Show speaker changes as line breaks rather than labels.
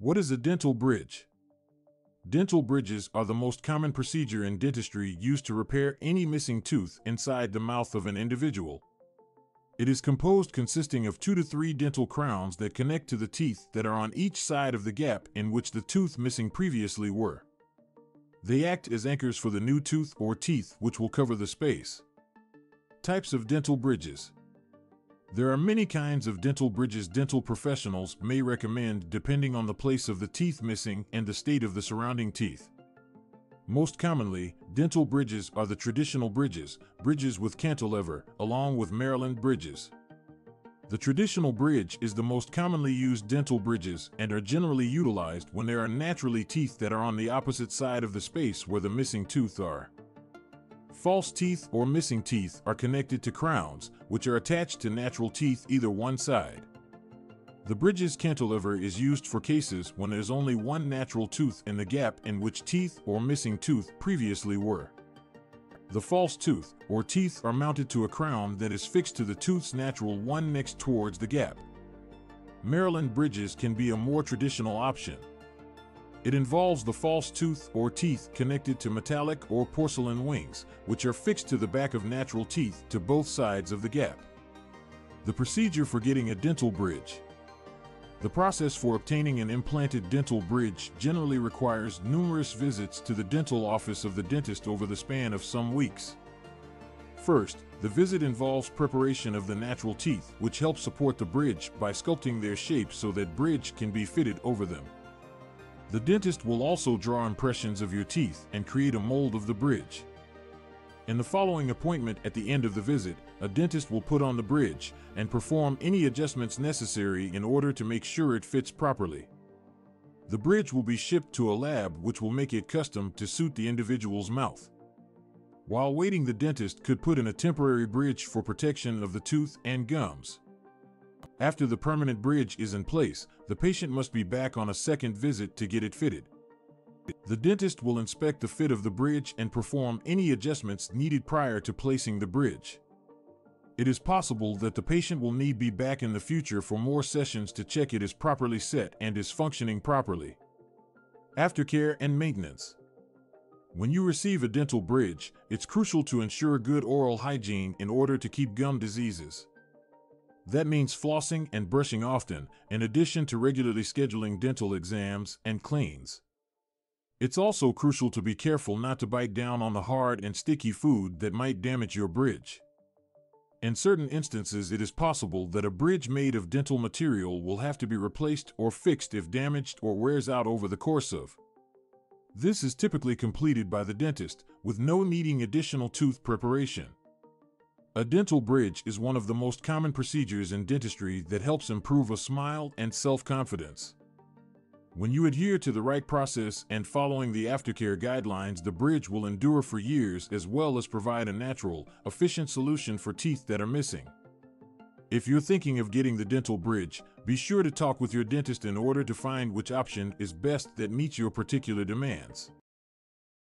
What is a dental bridge? Dental bridges are the most common procedure in dentistry used to repair any missing tooth inside the mouth of an individual. It is consisting of 2 to 3 dental crowns that connect to the teeth that are on each side of the gap in which the tooth missing previously were. They act as anchors for the new tooth or teeth which will cover the space. Types of dental bridges. There are many kinds of dental bridges dental professionals may recommend depending on the place of the teeth missing and the state of the surrounding teeth. Most commonly, dental bridges are the traditional bridges with cantilever, along with Maryland bridges. The traditional bridge is the most commonly used dental bridges and are generally utilized when there are naturally teeth that are on the opposite side of the space where the missing tooth are. False teeth or missing teeth are connected to crowns, which are attached to natural teeth either one side. The bridge's cantilever is used for cases when there's only one natural tooth in the gap in which teeth or missing tooth previously were. The false tooth or teeth are mounted to a crown that is fixed to the tooth's natural one next towards the gap. Maryland bridges can be a more traditional option. It involves the false tooth or teeth connected to metallic or porcelain wings, which are fixed to the back of natural teeth to both sides of the gap. The procedure for getting a dental bridge. The process for obtaining an implanted dental bridge generally requires numerous visits to the dental office of the dentist over the span of some weeks. First, the visit involves preparation of the natural teeth, which helps support the bridge by sculpting their shape so that bridge can be fitted over them. The dentist will also draw impressions of your teeth and create a mold of the bridge. In the following appointment at the end of the visit, a dentist will put on the bridge and perform any adjustments necessary in order to make sure it fits properly. The bridge will be shipped to a lab which will make it custom to suit the individual's mouth. While waiting, the dentist could put in a temporary bridge for protection of the tooth and gums. After the permanent bridge is in place, the patient must be back on a second visit to get it fitted. The dentist will inspect the fit of the bridge and perform any adjustments needed prior to placing the bridge. It is possible that the patient will need be back in the future for more sessions to check it is properly set and is functioning properly. Aftercare and maintenance. When you receive a dental bridge, it's crucial to ensure good oral hygiene in order to keep gum diseases. That means flossing and brushing often, in addition to regularly scheduling dental exams and cleans. It's also crucial to be careful not to bite down on the hard and sticky food that might damage your bridge. In certain instances, it is possible that a bridge made of dental material will have to be replaced or fixed if damaged or wears out over the course of. This is typically completed by the dentist, with no needing additional tooth preparation. A dental bridge is one of the most common procedures in dentistry that helps improve a smile and self-confidence. When you adhere to the right process and following the aftercare guidelines, the bridge will endure for years as well as provide a natural, efficient solution for teeth that are missing. If you're thinking of getting the dental bridge, be sure to talk with your dentist in order to find which option is best that meets your particular demands.